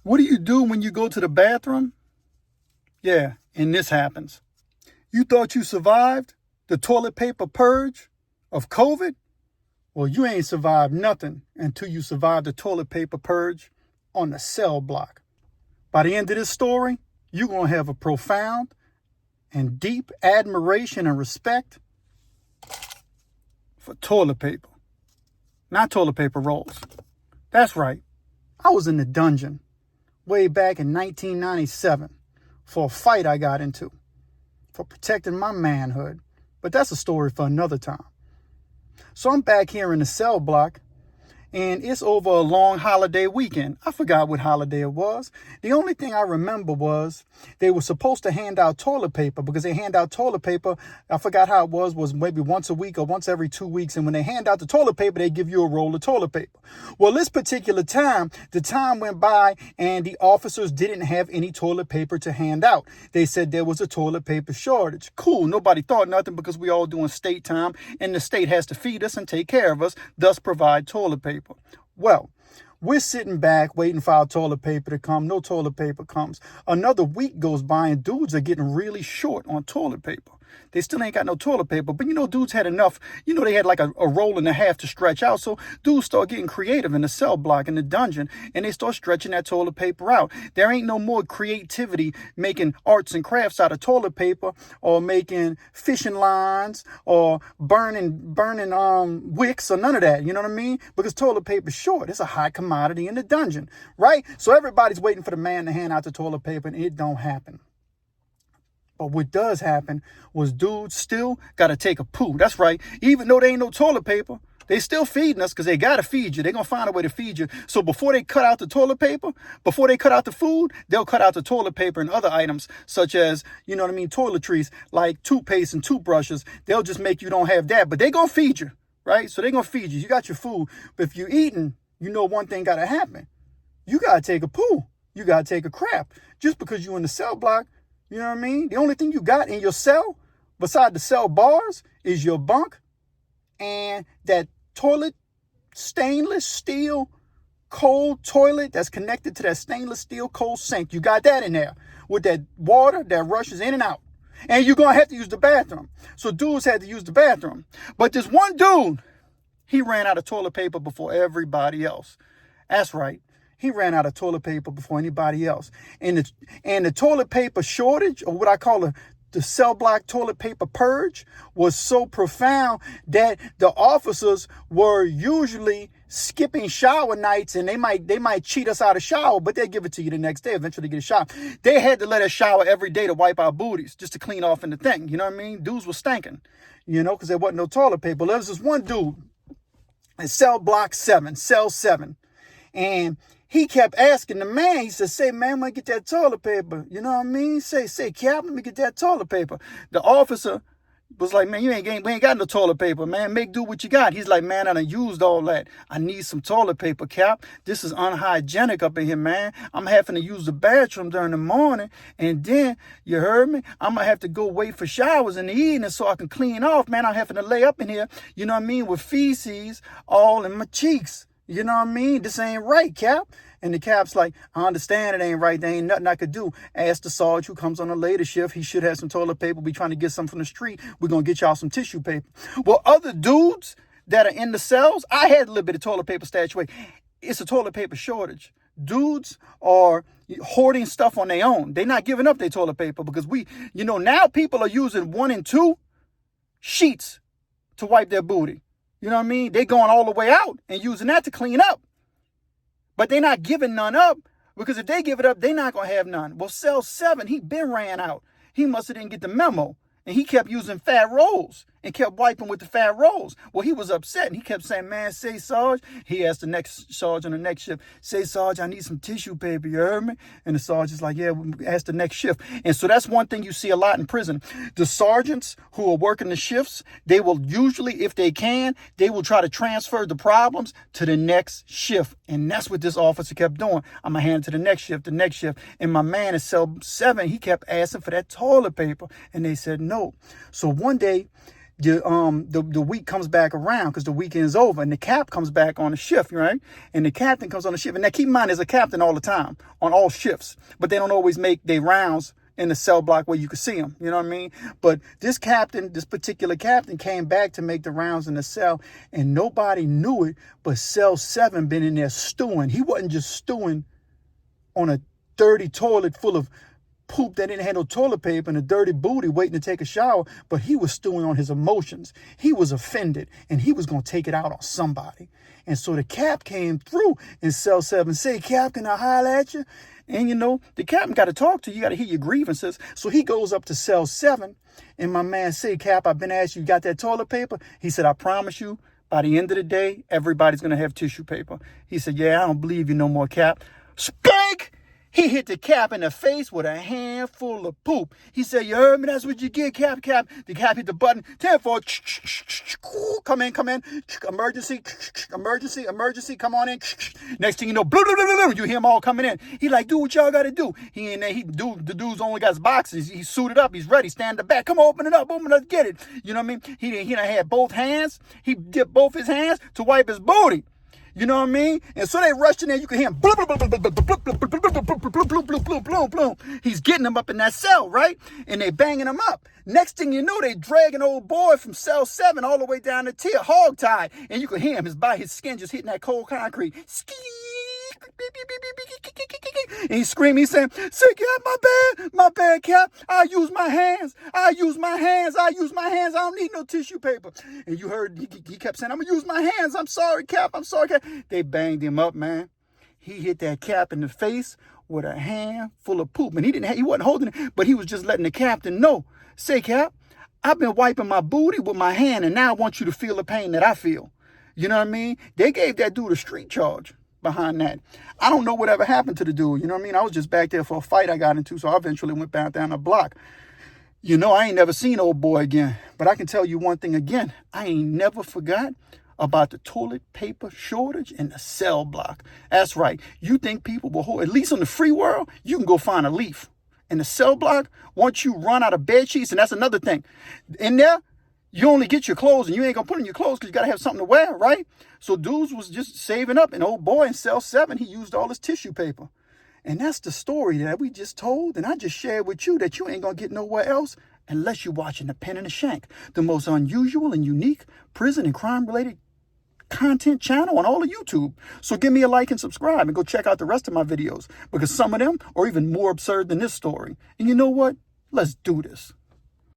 What do you do when you go to the bathroom? Yeah, and this happens. You thought you survived the toilet paper purge of COVID? Well, you ain't survived nothing until you survived the toilet paper purge on the cell block. By the end of this story, you're going to have a profound and deep admiration and respect for toilet paper. Not toilet paper rolls. That's right. I was in the dungeon way back in 1997 for a fight I got into for protecting my manhood. But that's a story for another time. So I'm back here in the cell block, and it's over a long holiday weekend. I forgot what holiday it was. The only thing I remember was they were supposed to hand out toilet paper, because they hand out toilet paper. I forgot how it was maybe once a week or once every 2 weeks. And when they hand out the toilet paper, they give you a roll of toilet paper. Well, this particular time, the time went by and the officers didn't have any toilet paper to hand out. They said there was a toilet paper shortage. Cool. Nobody thought nothing, because we all doing state time and the state has to feed us and take care of us, thus provide toilet paper. Well, we're sitting back waiting for our toilet paper to come. No toilet paper comes. Another week goes by and dudes are getting really short on toilet paper. They still ain't got no toilet paper. But, dudes had enough. They had like a roll and a half to stretch out. So dudes start getting creative in the cell block, in the dungeon, and they start stretching that toilet paper out. There ain't no more creativity making arts and crafts out of toilet paper, or making fishing lines, or burning wicks, or none of that. You know what I mean? Because toilet paper's short. It's a hot commodity in the dungeon, right? So everybody's waiting for the man to hand out the toilet paper, and it don't happen. But what does happen was dudes still got to take a poo. That's right. Even though there ain't no toilet paper, they still feeding us, because they got to feed you. They're going to find a way to feed you. So before they cut out the toilet paper, before they cut out the food, they'll cut out the toilet paper and other items such as, toiletries like toothpaste and toothbrushes. They'll just make you don't have that, but they're going to feed you, right? So they're going to feed you. You got your food. But if you're eating, one thing got to happen. You got to take a poo. You got to take a crap. Just because you're in the cell block, you know what I mean? The only thing you got in your cell, beside the cell bars, is your bunk and that toilet, stainless steel cold toilet that's connected to that stainless steel cold sink. You got that in there with that water that rushes in and out. And you're going to have to use the bathroom. So dudes had to use the bathroom. But this one dude, he ran out of toilet paper before everybody else. That's right. He ran out of toilet paper before anybody else. And the toilet paper shortage, or what I call the cell block toilet paper purge, was so profound that the officers were usually skipping shower nights, and they might cheat us out of shower, but they'll give it to you the next day. Eventually get a shower. They had to let us shower every day to wipe our booties, just to clean off in the thing. You know what I mean? Dudes were stinking, because there wasn't no toilet paper. There was this one dude in cell block 7, cell 7, and he kept asking the man. He said, "Say, man, let me get that toilet paper." You know what I mean? Say, Cap, let me get that toilet paper. The officer was like, "Man, we ain't got no toilet paper, man. Make do what you got." He's like, "Man, I done used all that. I need some toilet paper, Cap. This is unhygienic up in here, man. I'm having to use the bathroom during the morning. And then, you heard me? I'm going to have to go wait for showers in the evening so I can clean off, man. I'm having to lay up in here, you know what I mean, with feces all in my cheeks. You know what I mean? This ain't right, Cap." And the cap's like, "I understand it ain't right. There ain't nothing I could do. Ask the sergeant who comes on a later shift. He should have some toilet paper. We trying to get some from the street. We're going to get y'all some tissue paper." Well, other dudes that are in the cells, I had a little bit of toilet paper stashed away. It's a toilet paper shortage. Dudes are hoarding stuff on their own. They're not giving up their toilet paper, because now people are using 1 and 2 sheets to wipe their booty. You know what I mean? They're going all the way out and using that to clean up. But they're not giving none up, because if they give it up, they're not going to have none. Well, cell 7, he been ran out. He must have didn't get the memo. And he kept using fat rolls and kept wiping with the fat rolls. Well, he was upset, and he kept saying, "Man, say, Sarge." He asked the next Sarge on the next shift, "Say, Sarge, I need some tissue paper, you heard me?" And the Sarge is like, "Yeah, ask the next shift." And so that's one thing you see a lot in prison. The sergeants who are working the shifts, they will usually, if they can, they will try to transfer the problems to the next shift. And that's what this officer kept doing. "I'm going to hand it to the next shift, the next shift." And my man in cell 7, he kept asking for that toilet paper. And they said no. So one day, the week comes back around because the weekend's over, and the cap comes back on the shift, right? And the captain comes on the shift. And now keep in mind, there's a captain all the time on all shifts, but they don't always make their rounds in the cell block where you can see them. You know what I mean? But this particular captain came back to make the rounds in the cell, and nobody knew it, but cell 7 been in there stewing. He wasn't just stewing on a dirty toilet full of poop that didn't have no toilet paper and a dirty booty waiting to take a shower, but he was stewing on his emotions. He was offended, and he was going to take it out on somebody. And so the cap came through in cell 7, say, "Cap, can I holler at you?" And, the captain got to talk to you. You got to hear your grievances. So he goes up to cell 7, and my man say, "Cap, I've been asking you got that toilet paper?" He said, "I promise you, by the end of the day, everybody's going to have tissue paper." He said, "Yeah, I don't believe you no more, Cap." Spank! He hit the cap in the face with a handful of poop. He said, "You heard me? That's what you get, Cap, Cap." The cap hit the button. 10-4. Come in. Emergency. Emergency. Come on in. Next thing you know, blah, blah, blah, blah, you hear them all coming in. He like, "Do what y'all got to do." He in there. The dude's only got his boxes. He's suited up. He's ready. Stand in the back. Come on, open it up. Get it. You know what I mean? He done had both hands. He dipped both his hands to wipe his booty. You know what I mean? And so they rushed in there. You can hear him. He's getting him up in that cell, right? And they banging him up. Next thing you know, they dragging old boy from cell 7 all the way down to tier, hog tied. And you can hear him. His skin just hitting that cold concrete. And he's screaming, he's saying, "Say, Cap, my bad, Cap. I use my hands. I don't need no tissue paper." And you heard, he kept saying, "I'm going to use my hands. I'm sorry, Cap. They banged him up, man. He hit that cap in the face with a hand full of poop. And he wasn't holding it, but he was just letting the captain know, "Say, Cap, I've been wiping my booty with my hand, and now I want you to feel the pain that I feel." You know what I mean? They gave that dude a street charge behind that. I don't know whatever happened to the dude. You know what I mean? I was just back there for a fight I got into, so I eventually went back down the block. I ain't never seen old boy again. But I can tell you one thing again. I ain't never forgot about the toilet paper shortage in the cell block. That's right. You think people will hold, at least in the free world, you can go find a leaf. In the cell block, once you run out of bed sheets, and that's another thing. In there, you only get your clothes, and you ain't going to put in your clothes because you got to have something to wear, right? So dudes was just saving up. And old boy in cell 7, he used all his tissue paper. And that's the story that we just told. And I just shared with you that you ain't going to get nowhere else unless you're watching the Pen and the Shank, the most unusual and unique prison and crime-related content channel on all of YouTube. So give me a like and subscribe and go check out the rest of my videos, because some of them are even more absurd than this story. And you know what? Let's do this.